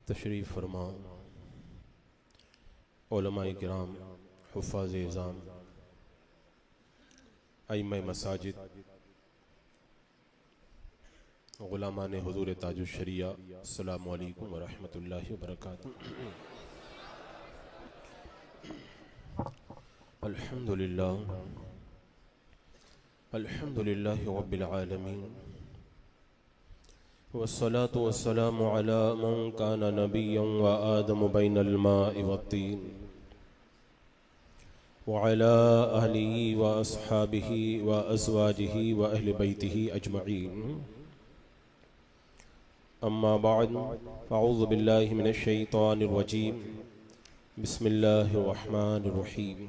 تشریف فرما علماء کرام، حفاظ اعظام، ائمہ مساجد، غلامان حضور تاج الشریعہ، السلام علیکم ورحمۃ اللہ وبرکاتہ۔ الحمدللہ رب العالمین، والصلاة والسلام على من كان نبيا وآدم بين الماء والطين، وعلى أهله وأصحابه وأزواجه وأهل بيته أجمعين، أما بعد، فأعوذ بالله من الشيطان الرجيم، بسم الله الرحمن الرحيم،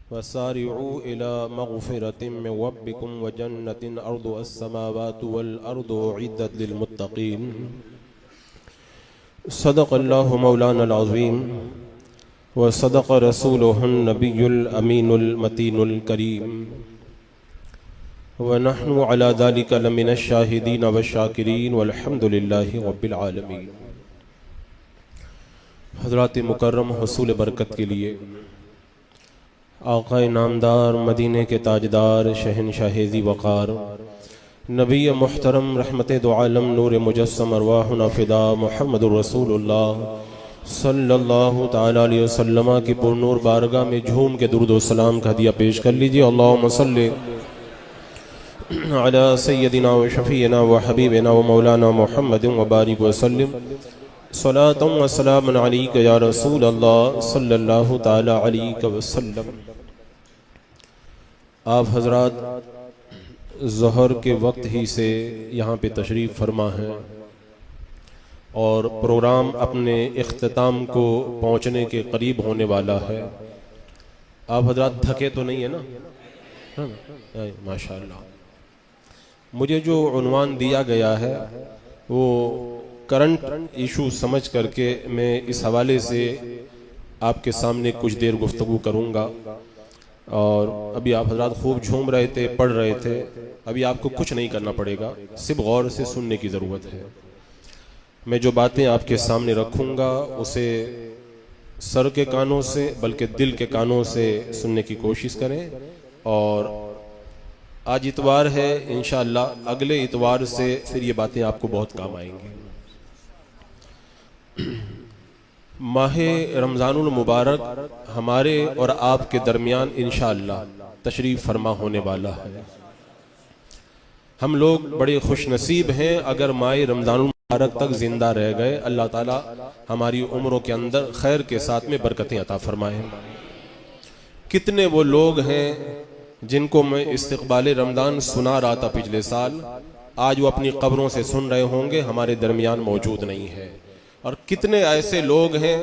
وسارعوا إلى مغفرة من ربكم وجنة أرضها السماوات والأرض أعدت للمتقين، صدق الله مولانا العظيم، وصدق رسوله النبي الأمين المتين الكريم، ونحن على ذلك لمن الشاهدين والشاكرين، والحمد لله رب العالمين۔ حضرات مکرم، حصول برکت کے لیے آقا نامدار، مدینے کے تاجدار، شہنشاہ ذی وقار، نبی محترم، رحمت دو عالم، نور مجسم، ارواحنا فدا، محمد الرسول اللہ صلی اللہ تعالی علیہ وسلم کی پر نور بارگاہ میں جھوم کے درود و سلام کا ہدیہ پیش کر لیجئے۔ اللہم صلی علی سیدنا و شفیعنا و حبیبنا و مولانا محمد وبارک وسلم، صلاة و سلام علیک یا رسول اللہ صلی اللہ تعالی علیہ وسلم۔ آپ حضرات ظہر کے وقت ہی سے یہاں پہ تشریف فرما ہیں اور پروگرام اپنے اختتام کو پہنچنے کے قریب ہونے والا ہے۔ آپ حضرات تھکے تو نہیں ہیں نا؟ ماشاءاللہ۔ مجھے جو عنوان دیا گیا ہے وہ کرنٹ ایشو سمجھ کر کے میں اس حوالے سے آپ کے سامنے کچھ دیر گفتگو کروں گا، اور ابھی آپ حضرات خوب جھوم رہے تھے، پڑھ رہے تھے، ابھی آپ کو کچھ نہیں کرنا پڑے گا، صرف غور سے سننے کی ضرورت ہے۔ میں جو باتیں آپ کے سامنے رکھوں گا اسے سر کے کانوں سے بلکہ دل کے کانوں سے سننے کی کوشش کریں، اور آج اتوار ہے، انشاءاللہ اگلے اتوار سے پھر یہ باتیں آپ کو بہت کام آئیں گی۔ ماہ رمضان المبارک ہمارے اور آپ کے درمیان انشاءاللہ تشریف فرما ہونے والا ہے۔ ہم لوگ بڑے خوش نصیب ہیں اگر ماہ رمضان المبارک تک زندہ رہ گئے۔ اللہ تعالی ہماری عمروں کے اندر خیر کے ساتھ میں برکتیں عطا فرمائے۔ کتنے وہ لوگ ہیں جن کو میں استقبال رمضان سنا رہا تھا پچھلے سال، آج وہ اپنی قبروں سے سن رہے ہوں گے، ہمارے درمیان موجود نہیں ہے۔ اور کتنے ایسے لوگ ہیں،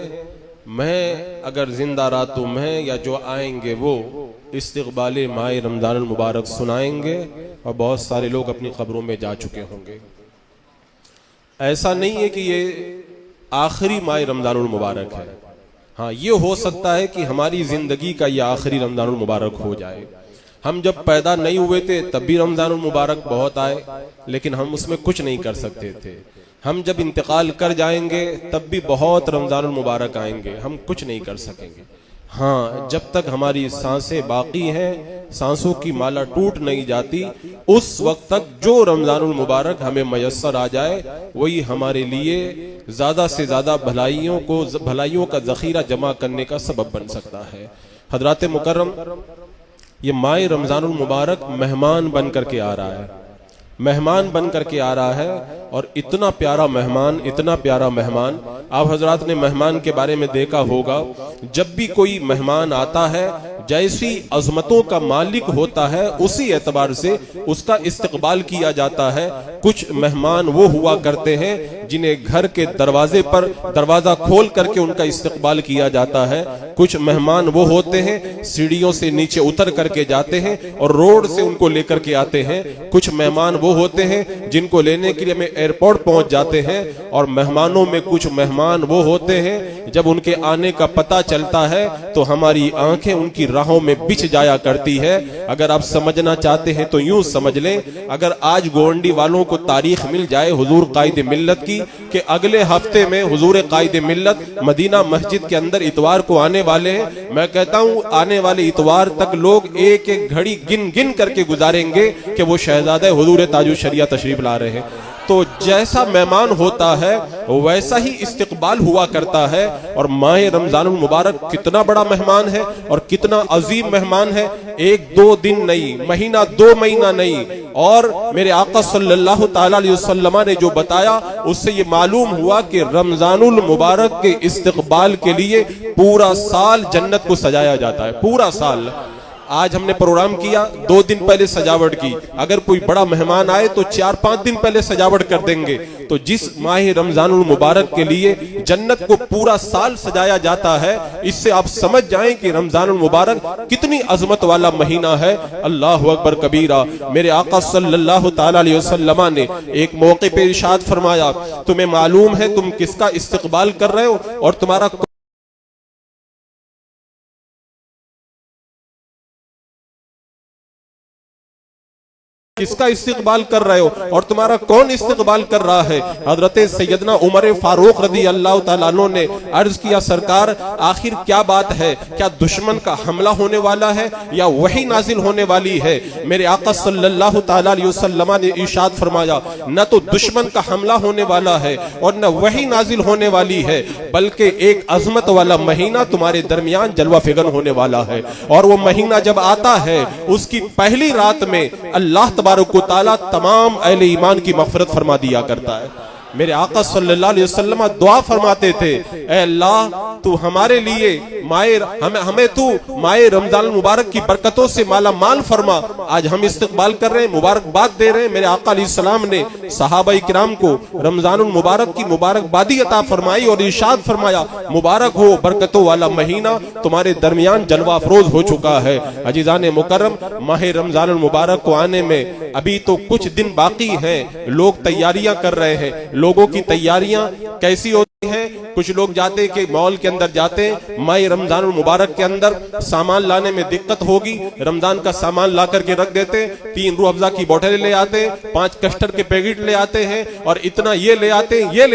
میں اگر زندہ رہا تو میں یا جو آئیں گے وہ استقبال ماہ رمضان المبارک سنائیں گے، اور بہت سارے لوگ اپنی قبروں میں جا چکے ہوں گے۔ ایسا نہیں ہے کہ یہ آخری ماہ رمضان المبارک ہے، ہاں یہ ہو سکتا ہے کہ ہماری زندگی کا یہ آخری رمضان المبارک ہو جائے۔ ہم جب پیدا نہیں ہوئے تھے تب بھی رمضان المبارک بہت آئے، لیکن ہم اس میں کچھ نہیں کر سکتے تھے۔ ہم جب انتقال کر جائیں گے تب بھی بہت رمضان المبارک آئیں گے، ہم کچھ نہیں کر سکیں گے۔ ہاں جب تک ہماری سانسیں باقی ہیں، سانسوں کی مالا ٹوٹ نہیں جاتی، اس وقت تک جو رمضان المبارک ہمیں میسر آ جائے وہی ہمارے لیے زیادہ سے زیادہ بھلائیوں کا ذخیرہ جمع کرنے کا سبب بن سکتا ہے۔ حضرات مکرم، یہ ماہ رمضان المبارک مہمان بن کر کے آ رہا ہے، مہمان بن کر کے آ رہا ہے، اور اتنا پیارا مہمان، اتنا پیارا مہمان۔ آپ حضرات نے مہمان کے بارے میں دیکھا ہوگا، جب بھی کوئی مہمان آتا ہے جیسی عظمتوں کا مالک ہوتا ہے اسی اعتبار سے اس کا استقبال کیا جاتا ہے۔ کچھ مہمان وہ ہوا کرتے ہیں جنہیں گھر کے دروازے پر دروازہ کھول کر کے ان کا استقبال کیا جاتا ہے، کچھ مہمان وہ ہوتے ہیں سیڑھیوں سے نیچے اتر کر کے جاتے ہیں اور روڈ سے ان کو لے کر کے آتے ہیں، کچھ مہمان وہ ہوتے ہیں جن کو لینے کے لیے ہمیں ایئرپورٹ پہنچ جاتے ہیں، اور مہمانوں میں کچھ مہمان وہ ہوتے ہیں جب ان کے آنے کا پتہ چلتا ہے تو ہماری آنکھیں ان کی راہوں میں بچھ جایا کرتی ہے۔ اگر آپ سمجھنا چاہتے ہیں تو یوں سمجھ لیں، اگر آج گونڈی والوں کو تاریخ مل جائے حضور قائد ملت کی کہ اگلے ہفتے میں حضور قائد ملت مدینہ مسجد کے اندر اتوار کو آنے والے ہیں۔ میں کہتا ہوں آنے والے اتوار تک لوگ ایک ایک گھڑی گن گن کر کے گزاریں گے کہ وہ شہزادہ حضور تاج الشریعہ تشریف لا رہے ہیں۔ تو جیسا مہمان ہوتا ہے ویسا ہی استقبال ہوا کرتا ہے، اور ماہ رمضان المبارک کتنا بڑا مہمان ہے اور کتنا عظیم مہمان ہے۔ ایک دو دن نہیں، مہینہ دو مہینہ نہیں، اور میرے آقا صلی اللہ تعالی علیہ وسلم نے جو بتایا اس سے یہ معلوم ہوا کہ رمضان المبارک کے استقبال کے لیے پورا سال جنت کو سجایا جاتا ہے، پورا سال۔ آج ہم نے پروگرام کیا، 2 دن پہلے سجاوٹ کی، اگر کوئی بڑا مہمان آئے تو 4-5 دن پہلے سجاوٹ کر دیں گے۔ تو جس ماہ رمضان المبارک کے لیے جنت کو پورا سال سجایا جاتا ہے، اس سے آپ سمجھ جائیں کہ رمضان المبارک کتنی عظمت والا مہینہ ہے۔ اللہ اکبر کبیرہ۔ میرے آقا صلی اللہ تعالی علیہ وسلم نے ایک موقع پہ ارشاد فرمایا، تمہیں معلوم ہے تم کس کا استقبال کر رہے ہو اور تمہارا کس کا استقبال کر رہے ہو اور تمہارا کون استقبال کر رہا ہے؟ حضرت سیدنا عمر فاروق رضی اللہ تعالیٰ عنہ نے عرض کیا، سرکار آخر کیا بات ہے؟ کیا دشمن کا حملہ ہونے والا ہے یا وحی نازل ہونے والی ہے؟ میرے آقا صلی اللہ تعالیٰ علیہ وسلم نے ارشاد فرمایا، نہ تو دشمن کا حملہ ہونے والا ہے اور نہ وحی نازل ہونے والی ہے، بلکہ ایک عظمت والا مہینہ تمہارے درمیان جلوہ فگن ہونے والا ہے۔ اور وہ مہینہ جب آتا ہے اس کی پہلی رات میں اللہ تبارک و تعالیٰ تمام اہل ایمان کی مغفرت فرما دیا کرتا ہے۔ میرے آقا صلی اللہ علیہ وسلم دعا فرماتے تھے، اے اللہ تو ہمارے لیے ہمیں تو ماہ رمضان المبارک کی برکتوں سے مالا مال فرما۔ آج ہم استقبال کر رہے ہیں، مبارکباد دے رہے ہیں۔ میرے آقا علیہ السلام نے صحابہ کرام کو رمضان المبارک کی مبارکبادی عطا فرمائی اور ارشاد فرمایا، مبارک ہو برکتوں والا مہینہ تمہارے درمیان جلوہ افروز ہو چکا ہے۔ عزیزان مکرم، ماہ رمضان المبارک کو آنے میں ابھی تو کچھ دن باقی ہیں، لوگ تیاریاں کر رہے ہیں۔ لوگوں کی تیاریاں کیسی ہوتی ہیں؟ کچھ لوگ جاتے کہ مال کے اندر جاتے ہیں، ماہ رمضان المبارک کے اندر سامان لانے میں دقت ہوگی، رمضان کا سامان لا کر کے رکھ دیتے، 3 روح افزا کی بوٹلیں لے آتے، 5 کسٹرڈ کے پیکٹ لے آتے ہیں، اور اتنا یہ لے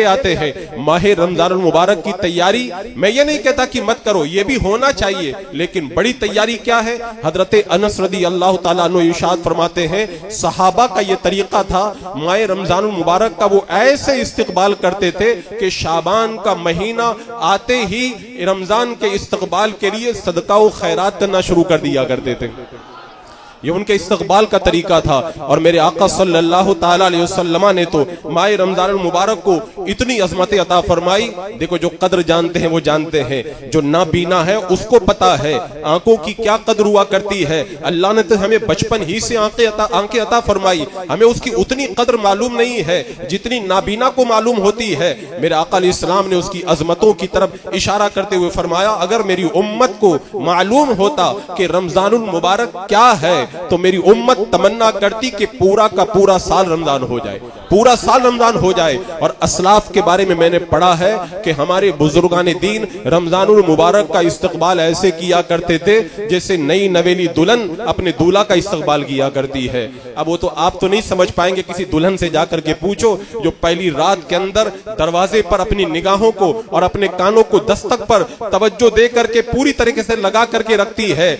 آتے ہیں۔ ماہ رمضان المبارک کی تیاری میں یہ نہیں کہتا کہ مت کرو، یہ بھی ہونا چاہیے، لیکن بڑی تیاری کیا ہے؟ حضرت انس رضی اللہ تعالیٰ عنہ ارشاد فرماتے ہیں، صحابہ کا یہ طریقہ تھا، ماہ رمضان المبارک کا وہ ایسے استقبال کرتے تھے کہ شعبان کا مہینہ آتے ہی رمضان کے استقبال کے لیے صدقہ و خیرات کرنا شروع کر دیا کرتے تھے۔ یہ ان کے استقبال کا طریقہ تھا۔ اور میرے آقا صلی اللہ تعالیٰ علیہ وسلم نے تو ماہ رمضان المبارک کو اتنی عظمت عطا فرمائی۔ دیکھو جو قدر جانتے ہیں وہ جانتے ہیں، جو نابینا ہے اس کو پتا ہے آنکھوں کی کیا قدر ہوا کرتی ہے۔ اللہ نے تو ہمیں بچپن ہی سے آنکھیں عطا فرمائی، ہمیں اس کی اتنی قدر معلوم نہیں ہے جتنی نابینا کو معلوم ہوتی ہے۔ میرے آقا علیہ السلام نے اس کی عظمتوں کی طرف اشارہ کرتے ہوئے فرمایا، اگر میری امت کو معلوم ہوتا کہ رمضان المبارک کیا ہے تو میری امت تمنا کرتی کہ پورا کا پورا سال رمضان ہو جائے، پورا سال رمضان ہو جائے۔ اور اسلاف کے بارے میں نے پڑھا ہے کہ ہمارے بزرگان دین رمضان المبارک کا استقبال ایسے کیا کرتے تھے جیسے نئی نویلی دلہن اپنے دولہا کا استقبال کیا کرتی ہے۔ اب وہ تو آپ تو نہیں سمجھ پائیں گے، کسی دلہن سے جا کر کے پوچھو جو پہلی رات کے اندر دروازے پر اپنی نگاہوں کو اور اپنے کانوں کو دستک پر توجہ دے کر کے پوری طریقے سے لگا کر کے رکھتی ہے،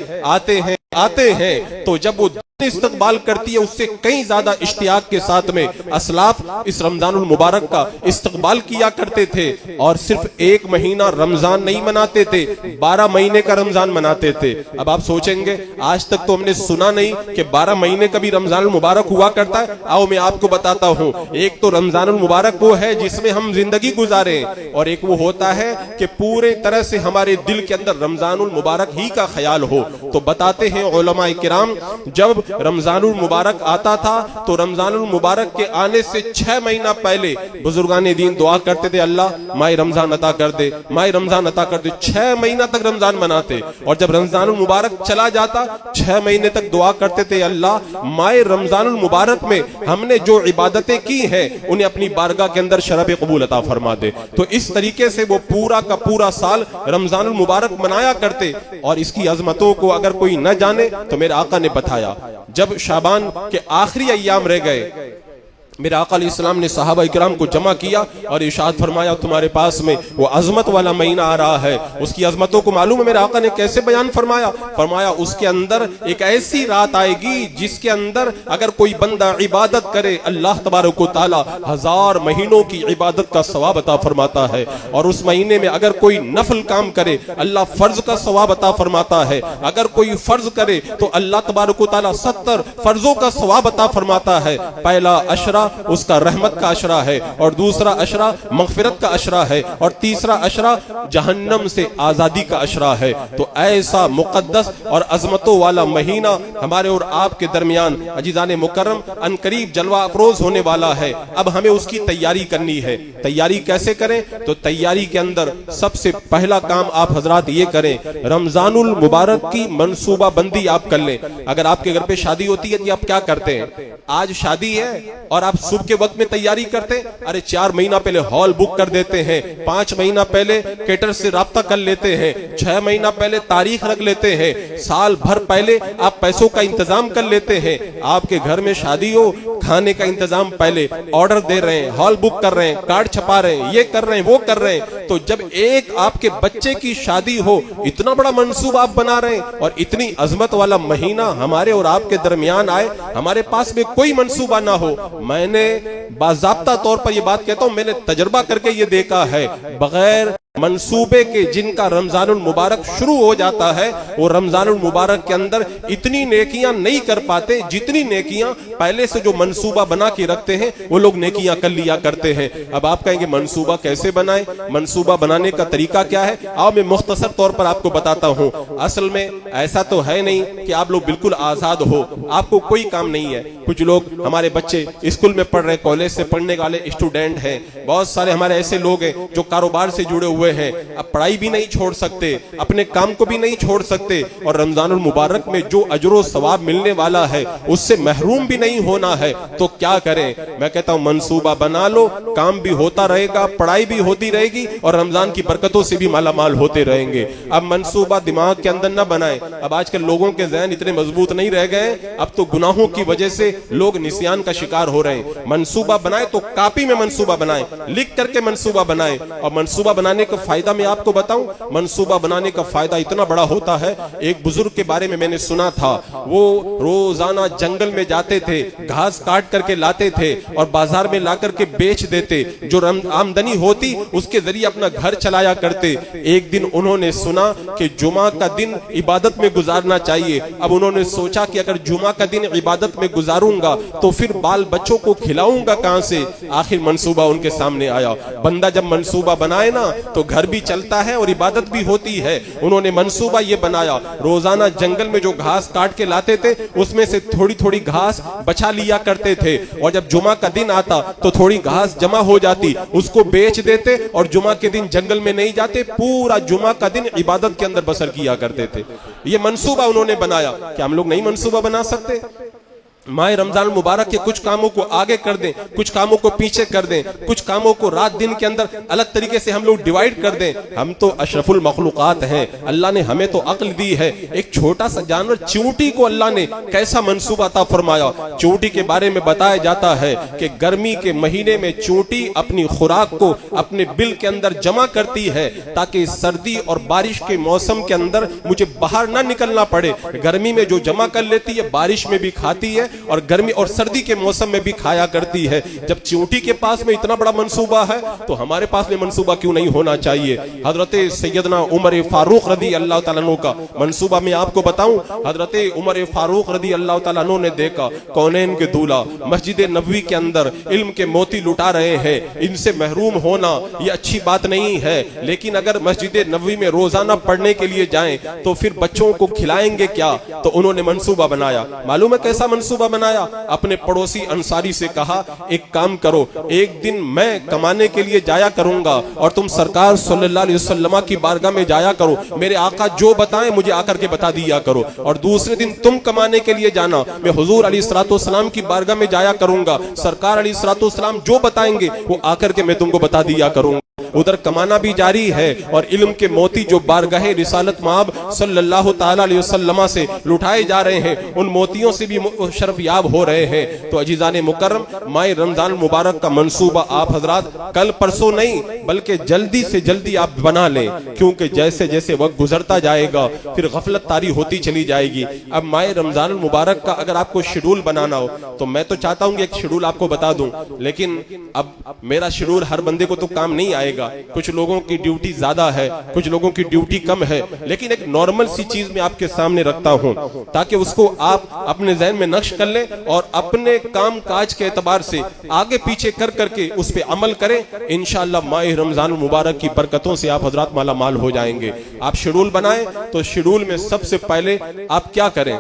آتے ہیں تو جب وہ استقبال کرتی ہے اس سے کئی زیادہ اشتیاق کے ساتھ میں اسلاف اس رمضان المبارک کا استقبال کیا کرتے تھے۔ اور صرف 1 مہینہ رمضان نہیں مناتے تھے، 12 مہینے کا رمضان مناتے تھے۔ اب آپ سوچیں گے آج تک تو ہم نے سنا نہیں کہ 12 مہینے کا بھی رمضان المبارک ہوا کرتا ہے۔ آؤ میں آپ کو بتاتا ہوں، ایک تو رمضان المبارک وہ ہے جس میں ہم زندگی گزاریں، اور ایک وہ ہوتا ہے کہ پورے طرح سے ہمارے دل کے اندر رمضان المبارک ہی کا خیال ہو۔ تو بتاتے ہیں علماء کرام، جب رمضان المبارک آتا تھا تو رمضان المبارک کے آنے سے 6 مہینہ پہلے بزرگان دین دعا کرتے تھے، اللہ ماہ رمضان عطا کر دے، ماہ رمضان عطا کر دے۔ 6 مہینہ تک رمضان مناتے، اور جب رمضان المبارک چلا جاتا 6 مہینے تک دعا کرتے تھے، اللہ ماہ رمضان المبارک میں ہم نے جو عبادتیں کی ہیں انہیں اپنی بارگاہ کے اندر شرف قبول عطا فرما دے۔ تو اس طریقے سے وہ پورا کا پورا سال رمضان المبارک منایا کرتے۔ اور اس کی عظمتوں کو اگر کوئی نہ جانے تو میرے آقا نے بتایا، جب شعبان کے آخری ایام رہ گئے، میرے آقا علیہ السلام نے صحابہ اکرام کو جمع کیا اور ارشاد فرمایا تمہارے پاس میں وہ عظمت والا مہینہ آ رہا ہے. اس کی عظمتوں کو معلوم ہے میرے آقا نے کیسے بیان فرمایا؟ فرمایا اس کے اندر ایک ایسی رات آئے گی جس کے اندر اگر کوئی بندہ عبادت کرے اللہ تبارک و تعالی 1000 مہینوں کی عبادت کا ثواب عطا فرماتا ہے. اور اس مہینے میں اگر کوئی نفل کام کرے اللہ فرض کا ثواب عطا فرماتا ہے. اگر کوئی فرض کرے تو اللہ تبارک و تعالی 70 فرضوں کا ثواب عطا فرماتا ہے. پہلا عشرہ اس کا رحمت کا عشرہ ہے, اور دوسرا عشرہ مغفرت کا عشرہ ہے, اور تیسرا عشرہ جہنم سے آزادی کا عشرہ ہے. تو ایسا مقدس اور عظمتوں والا مہینہ ہمارے اور آپ کے درمیان عزیزان مکرم ان قریب جلوہ افروز ہونے والا ہے. اب ہمیں اس کی تیاری کرنی ہے. تیاری کیسے کریں؟ تو تیاری کے اندر سب سے پہلا کام آپ حضرات یہ کریں, رمضان المبارک کی منصوبہ بندی آپ کر لیں. اگر آپ کے گھر پہ شادی ہوتی ہے تو آپ کیا کرتے ہیں؟ آج شادی ہے اور آپ صبح کے وقت میں تیاری کرتے ہیں, ارے 4 مہینہ پہلے ہال بک کر دیتے ہیں, 5 مہینہ پہلے کیٹر سے رابطہ کر لیتے ہیں, 6 مہینہ پہلے تاریخ رکھ لیتے ہیں, سال بھر پہلے آپ پیسوں کا انتظام کر لیتے ہیں. آپ کے گھر میں شادی ہو, کھانے کا انتظام پہلے آرڈر دے رہے ہیں, ہال بک کر رہے ہیں, کارڈ چھپا رہے ہیں, یہ کر رہے ہیں, وہ کر رہے ہیں. تو جب ایک آپ کے بچے کی شادی ہو, اتنا بڑا منصوبہ آپ بنا رہے ہیں, اور اتنی عظمت والا مہینہ ہمارے اور آپ کے درمیان آئے, ہمارے پاس میں کوئی منصوبہ نہ ہو. میں نے باضابطہ طور پر یہ بات کہتا ہوں, میں نے تجربہ کر کے یہ دیکھا ہے, بغیر منصوبے کے جن کا رمضان المبارک شروع ہو جاتا ہے وہ رمضان المبارک کے اندر اتنی نیکیاں نہیں کر پاتے جتنی نیکیاں پہلے سے جو منصوبہ بنا کے رکھتے ہیں وہ لوگ نیکیاں کر لیا کرتے ہیں. اب آپ کہیں گے منصوبہ کیسے بنائیں, منصوبہ بنانے کا طریقہ کیا ہے؟ آؤ میں مختصر طور پر آپ کو بتاتا ہوں. اصل میں ایسا تو ہے نہیں کہ آپ لوگ بالکل آزاد ہو, آپ کو کوئی کام نہیں ہے. کچھ لوگ ہمارے بچے اسکول میں پڑھ رہے, کالج سے پڑھنے والے اسٹوڈنٹ ہیں, بہت سارے ہمارے ایسے لوگ ہیں جو کاروبار سے جڑے ہوئے ہیں, اب پڑھائی بھی نہیں چھوڑ سکتے, اپنے کام کو بھی نہیں چھوڑ سکتے, اور رمضان المبارک میں جو اجر و ثواب ملنے والا ہے اس سے محروم بھی نہیں ہونا ہے. تو کیا کریں؟ میں کہتا ہوں منصوبہ بنا لو, کام بھی ہوتا رہے گا, پڑھائی بھی ہوتی رہے گی, اور رمضان کی برکتوں سے بھی مالا مال ہوتے رہیں گے. اب منصوبہ دماغ کے اندر نہ بنائیں. اب آج کل لوگوں کے ذہن اتنے مضبوط نہیں رہ گئے, اب تو گناہوں کی وجہ سے لوگ نسیان کا شکار ہو رہے ہیں. منصوبہ بنائیں تو کاپی میں منصوبہ بنائیں, لکھ کر کے منصوبہ بنائیں. اور منصوبہ بنانے کا فائدہ میں آپ کو بتاؤں, منصوبہ بنانے کا فائدہ اتنا بڑا ہوتا ہے. ایک بزرگ کے بارے میں نے سنا تھا, وہ روزانہ جنگل میں جاتے تھے, گھاس کاٹ کر کے لاتے تھے اور بازار میں لا کر کے بیچ دیتے, جو آمدنی ہوتی اس کے ذریعے اپنا گھر چلایا کرتے. ایک دن انہوں نے سنا کہ جمعہ کا دن عبادت میں گزارنا چاہیے. اب انہوں نے سوچا کہ اگر جمعہ کا دن عبادت میں گزاروں گا تو پھر بال بچوں کو کھلاؤں گا کہاں سے؟ آخر منصوبہ ان کے سامنے آیا. بندہ جب منصوبہ بنائے نا تو گھر بھی چلتا ہے اور عبادت بھی ہوتی ہے. انہوں نے منصوبہ یہ بنایا, روزانہ جنگل میں جو گھاس کاٹ کے لاتے تھے اس میں سے تھوڑی تھوڑی گھاس بچا لیا کرتے تھے, اور جب جمعہ کا دن آتا تو تھوڑی گھاس جمع ہو جاتی, اس کو بیچ دیتے اور جمعہ کے دن جنگل میں نہیں جاتے, پورا جمعہ کا دن عبادت کے اندر بسر کیا کرتے تھے. یہ منصوبہ انہوں نے بنایا. کیا ہم لوگ نہیں منصوبہ بنا سکتے؟ ماہ رمضان المبارک کے کچھ کاموں کو آگے کر دیں, کچھ کاموں کو پیچھے کر دیں, کچھ کاموں کو رات دن کے اندر الگ طریقے سے ہم لوگ ڈیوائیڈ کر دیں. ہم تو اشرف المخلوقات ہیں, اللہ نے ہمیں تو عقل دی ہے. ایک چھوٹا سا جانور چونٹی کو اللہ نے کیسا منصوبہ عطا فرمایا. چونٹی کے بارے میں بتایا جاتا ہے کہ گرمی کے مہینے میں چونٹی اپنی خوراک کو اپنے بل کے اندر جمع کرتی ہے تاکہ سردی اور بارش کے موسم کے اندر مجھے باہر نہ نکلنا پڑے. گرمی میں جو جمع کر لیتی ہے بارش میں بھی کھاتی ہے اور گرمی اور سردی کے موسم میں بھی کھایا کرتی ہے. جب چونٹی کے پاس میں اتنا بڑا منصوبہ ہے تو ہمارے پاس میں منصوبہ کیوں نہیں ہونا چاہیے؟ حضرت سیدنا عمر فاروق رضی اللہ تعالیٰ عنہ کا منصوبہ میں آپ کو بتاؤں. حضرت عمر فاروق رضی اللہ تعالیٰ عنہ نے دیکھا کونین کے دولہ مسجد نبوی کے اندر علم کے موتی لٹا رہے ہیں, ان سے محروم ہونا یہ اچھی بات نہیں ہے, لیکن اگر مسجد نبوی میں روزانہ پڑھنے کے لیے جائیں تو پھر بچوں کو کھلائیں گے کیا؟ تو انہوں نے منصوبہ بنایا. معلوم ہے کیسا منصوبہ بنایا؟ اپنے پڑوسی انصاری سے کہا ایک کام کرو, ایک دن میں کمانے کے لیے جایا کروں گا اور تم سرکار صلی اللہ علیہ وسلم کی بارگاہ میں جایا کرو, میرے آقا جو بتائیں مجھے آ کر کے بتا دیا کرو, اور دوسرے دن تم کمانے کے لیے جانا, میں حضور علیہ الصلوۃ والسلام کی بارگاہ میں جایا کروں گا, سرکار علیہ الصلوۃ والسلام جو بتائیں گے وہ آ کر کے میں تم کو بتا دیا کروں گا. ادھر کمانا بھی جاری ہے اور علم کے موتی جو بارگاہ رسالت مآب صلی اللہ تعالی علیہ وسلم سے لٹائے جا رہے ہیں ان موتیوں سے بھی شرف یاب ہو رہے ہیں۔ تو عزیزان مکرم، ماہ رمضان المبارک کا منصوبہ آپ حضرات کل پرسوں نہیں بلکہ جلدی سے جلدی آپ بنا لیں، کیونکہ جیسے جیسے وقت گزرتا جائے گا پھر غفلت طاری ہوتی چلی جائے گی۔ اب ماہ رمضان المبارک کا اگر آپ کو شیڈول بنانا ہو تو میں تو چاہتا ہوں کہ ایک شیڈول آپ کو بتا دوں، لیکن اب میرا شیڈول ہر بندے کو تو کام نہیں آئے گا، کچھ لوگوں کی ڈیوٹی زیادہ ہے، کچھ لوگوں کی ڈیوٹی کم ہے، لیکن ایک نارمل سی چیز میں آپ کے سامنے رکھتا ہوں تاکہ اس کو آپ اپنے ذہن میں نقش کر لیں اور اپنے کام کاج کے اعتبار سے آگے پیچھے کر کے اس پہ عمل کریں۔ انشاءاللہ ماہ رمضان المبارک کی برکتوں سے آپ حضرات مالا مال ہو جائیں گے۔ آپ شیڈول بنائیں تو شیڈول میں سب سے پہلے آپ کیا کریں؟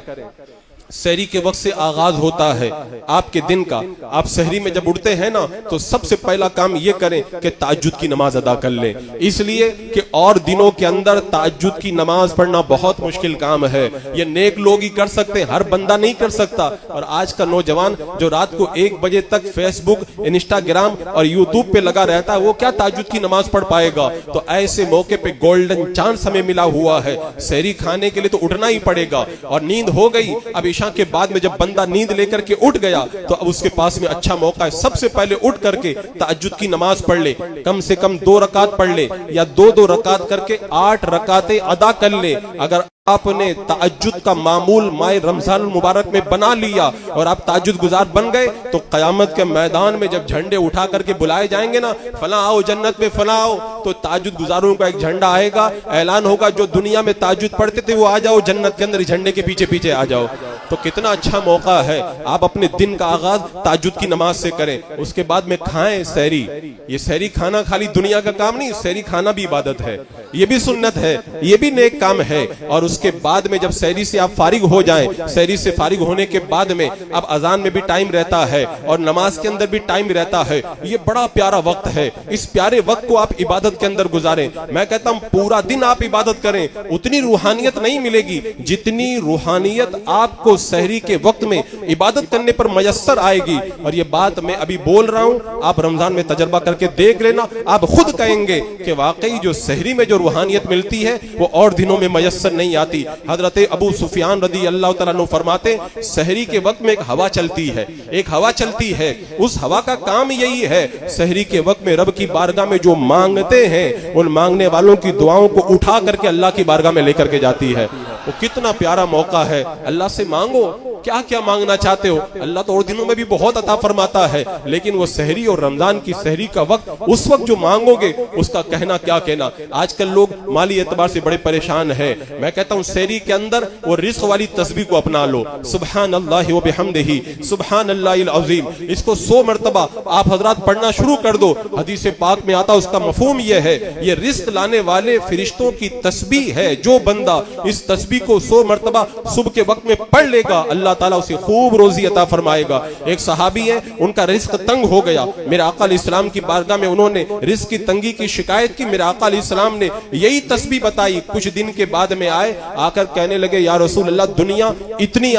سحری کے وقت سے آغاز ہوتا ہے آپ کے دن کا۔ آپ سحری میں جب اٹھتے ہیں نا تو سب سے پہلا کام یہ کریں کہ تہجد کی نماز ادا کر لیں، اس لیے کہ اور دنوں کے اندر تہجد کی نماز پڑھنا بہت مشکل کام ہے۔ یہ نیک لوگ ہی کر سکتے ہیں، ہر بندہ نہیں کر سکتا۔ اور آج کا نوجوان جو رات کو 1 بجے تک فیس بک، انسٹاگرام اور یوٹیوب پہ لگا رہتا ہے وہ کیا تہجد کی نماز پڑھ پائے گا؟ تو ایسے موقع پہ گولڈن چانس ہمیں ملا ہوا ہے، سحری کھانے کے لیے تو اٹھنا ہی پڑے گا۔ اور نیند ہو گئی، اب عشاء کے بعد میں جب بندہ نیند لے کر کے اٹھ گیا تو اب اس کے پاس میں اچھا موقع ہے، سب سے پہلے اٹھ کر کے تہجد کی نماز پڑھ لے، کم سے کم 2 رکعت پڑھ لے یا 2 رکعت کر کے 8 رکعتیں ادا کر لے۔ اگر آپ نے تہجد کا معمول ماہ رمضان المبارک میں بنا لیا اور آپ تہجد گزار بن گئے تو قیامت کے میدان میں جب جھنڈے اٹھا کر کے بلائے جائیں گے نا، فلاں آؤ جنت میں فلاں آؤ، تو تہجد گزاروں کا ایک جھنڈا آئے گا، اعلان ہوگا جو دنیا میں تہجد پڑھتے تھے وہ آ جاؤ جنت کے اندر، جھنڈے کے پیچھے پیچھے آ جاؤ۔ تو کتنا اچھا موقع ہے، آپ اپنے دن کا آغاز تہجد کی نماز سے کریں، اس کے بعد میں کھائیں سحری۔ یہ سحری کھانا خالی دنیا کا کام نہیں، سحری کھانا بھی عبادت ہے، یہ بھی سنت ہے، یہ بھی نیک کام ہے۔ اور اس کے بعد میں جب سحری سے آپ فارغ ہو جائیں، سحری سے فارغ ہونے کے بعد میں اب اذان میں بھی ٹائم رہتا ہے اور نماز کے اندر بھی ٹائم رہتا ہے۔ یہ بڑا پیارا وقت ہے، اس پیارے وقت کو آپ عبادت کے اندر گزاریں۔ میں کہتا ہوں پورا دن آپ عبادت کریں، اتنی روحانیت نہیں ملے گی جتنی روحانیت آپ کو سحری کے وقت میں عبادت کرنے پر میسر آئے گی۔ اور یہ بات میں ابھی بول رہا ہوں، آپ رمضان میں تجربہ کر کے دیکھ لینا، آپ خود کہیں گے کہ واقعی جو سحری میں جو روحانیت ملتی ہے وہ اور دنوں میں میسر نہیں آتی۔ حضرت ابو سفیان رضی اللہ تعالیٰ عنہ فرماتے سحری کے وقت میں ایک ہوا چلتی ہے، ایک ہوا چلتی ہے، اس ہوا کا کام یہی ہے سحری کے وقت میں رب کی بارگاہ میں جو مانگتے ہیں ان مانگنے والوں کی دعاؤں کو اٹھا کر کے اللہ کی بارگاہ میں لے کر کے جاتی ہے۔ وہ کتنا پیارا موقع ہے، اللہ سے مانگو کیا کیا مانگنا چاہتے ہو، اللہ تو اور دنوں میں بھی بہت عطا فرماتا ہے، لیکن وہ سحری اور رمضان کی سحری کا وقت، اس وقت جو مانگو گے اس کا کہنا کیا کہنا۔ آج کل لوگ مالی اعتبار سے بڑے پریشان ہیں، میں کہتا ہوں سحری کے اندر وہ رزق والی تسبیح کو اپنا لو، سبحان اللہ و بحمدہ سبحان اللہ العظیم، اس کو 100 مرتبہ آپ حضرات پڑھنا شروع کر دو۔ حدیث پاک میں آتا اس کا مفہوم یہ ہے، یہ رزق لانے والے فرشتوں کی تسبیح ہے، جو بندہ اس تسبیح کو 100 مرتبہ صبح کے وقت میں پڑھ لے گا اللہ تعالیٰ اسے خوب روزی عطا فرمائے گا۔ ایک صحابی ہیں، ان کا رزق تنگ ہو گیا، میرے آقا علیہ السلام کی بارگاہ میں انہوں نے رزق کی تنگی کی شکایت کی، میرے آقا علیہ السلام نے یہی تسبیح بتائی۔ کچھ دن کے بعد میں آئے، آ کر کہنے لگے یا رسول اللہ دنیا اتنی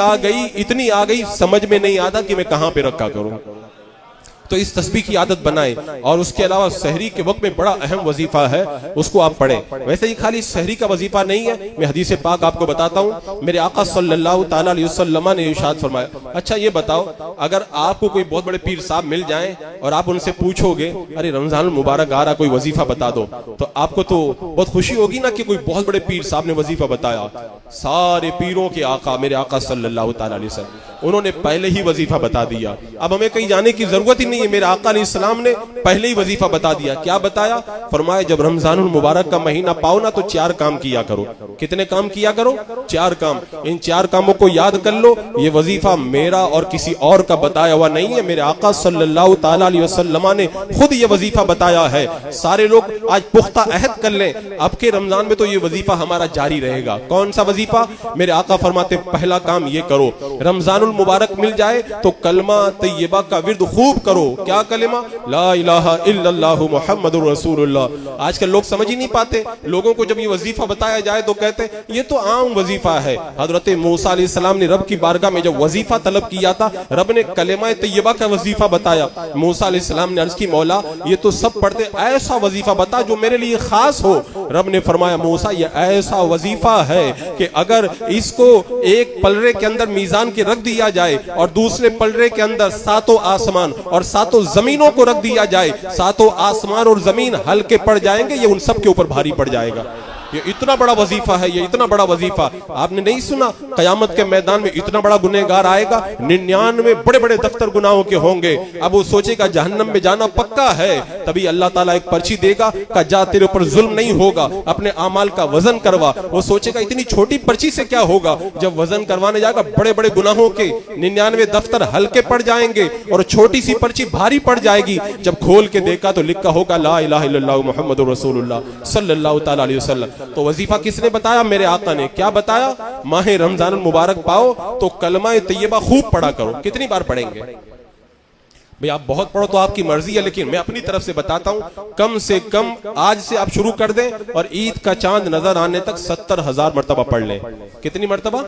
آ گئی سمجھ میں نہیں آتا کہ میں کہاں پہ رکھا کروں۔ تو اس تسبیح کی عادت بنائیں، اور اس کے علاوہ سحری کے وقت میں بڑا اہم وظیفہ ہے، اس کو آپ پڑھیں۔ ویسے ہی خالی سحری کا وظیفہ نہیں ہے، میں حدیث پاک آپ کو بتاتا ہوں، میرے آقا صلی اللہ تعالیٰ علیہ وسلم نے ارشاد فرمایا، اچھا یہ بتاؤ اگر آپ کو کوئی بہت بڑے پیر صاحب مل جائیں اور آپ ان سے پوچھو گے ارے رمضان المبارک آ رہا کوئی وظیفہ بتا دو، تو آپ کو تو بہت خوشی ہوگی نا کہ کوئی بہت بڑے پیر صاحب نے وظیفہ بتایا۔ سارے پیروں کے آقا میرے آقا صلی اللہ تعالیٰ علیہ وسلم انہوں نے پہلے ہی وظیفہ بتا دیا، اب ہمیں کہیں جانے کی ضرورت ہی نہیں ہے، میرے آقا علیہ السلام نے پہلے ہی وظیفہ بتا دیا۔ کیا بتایا؟ فرمایا جب رمضان المبارک کا مہینہ پاؤ نا تو 4 کام کیا کرو۔ کتنے کام کیا کرو؟ 4 کام۔ ان 4 کاموں کو یاد کر لو، یہ وظیفہ میرا اور کسی اور کا بتایا ہوا نہیں ہے، میرے آقا صلی اللہ تعالیٰ علیہ وسلم نے خود یہ وظیفہ بتایا ہے۔ سارے لوگ آج پختہ عہد کر لیں، اب کے رمضان میں تو یہ وظیفہ ہمارا جاری رہے گا۔ کون سا وظیفہ؟ میرے آقا فرماتے پہلا کام یہ کرو، رمضان المبارک مل جائے تو کلمہ طیبہ کا ورد خوب کرو، کرو. کیا کلمہ؟ لا الہ الا اللہ محمد الرسول اللہ. آج کل لوگ سمجھ ہی نہیں پاتے. لوگوں کو جب یہ وظیفہ بتایا جائے تو کہتے ہیں یہ تو عام وظیفہ ہے. حضرت موسیٰ علیہ السلام نے رب کی بارگاہ میں جب وظیفہ طلب کیا تھا, رب نے کلمہ طیبہ کا وظیفہ بتایا. موسیٰ علیہ السلام نے عرض کی مولا یہ تو سب پڑھتے, ایسا وظیفہ بتا جو میرے لیے خاص ہو. رب نے فرمایا موسیٰ یہ ایسا وظیفہ ہے کہ اگر اس کو ایک پلڑے کے اندر میزان کے رکھ دیا جائے اور دوسرے پلڑے کے اندر ساتوں آسمان اور ساتوں زمینوں کو رکھ دیا جائے, ساتوں آسمان اور زمین ہلکے پڑ جائیں گے, یہ ان سب کے اوپر بھاری پڑ جائے گا. یہ اتنا بڑا وظیفہ ہے, یہ اتنا بڑا وظیفہ. آپ نے نہیں سنا قیامت کے میدان میں اتنا بڑا گنہگار آئے گا, 99 بڑے بڑے دفتر گناہوں کے ہوں گے. اب وہ سوچے گا جہنم میں جانا پکا ہے, تبھی اللہ تعالیٰ ایک پرچی دے گا کہ جا تیرے اوپر ظلم نہیں ہوگا, اپنے اعمال کا وزن کروا. وہ سوچے گا اتنی چھوٹی پرچی سے کیا ہوگا. جب وزن کروانے جائے گا بڑے بڑے گناہوں کے 99 دفتر ہلکے پڑ جائیں گے اور چھوٹی سی پرچی بھاری پڑ جائے گی. جب کھول کے دیکھا تو لکھا ہوگا لا الہ الا اللہ محمد رسول اللہ صلی اللہ تعالی علیہ وسلم. تو وظیفہ کس نے بتایا؟ میرے آقا نے. کیا بتایا؟ ماہ رمضان المبارک پاؤ تو کلمہ طیبہ خوب پڑھا کرو. کتنی بار پڑھیں گے بھئی؟ آپ بہت پڑھو تو آپ کی مرضی ہے, لیکن میں اپنی طرف سے بتاتا ہوں کم سے کم آج سے آپ شروع کر دیں اور عید کا چاند نظر آنے تک 70,000 مرتبہ پڑھ لیں. کتنی مرتبہ؟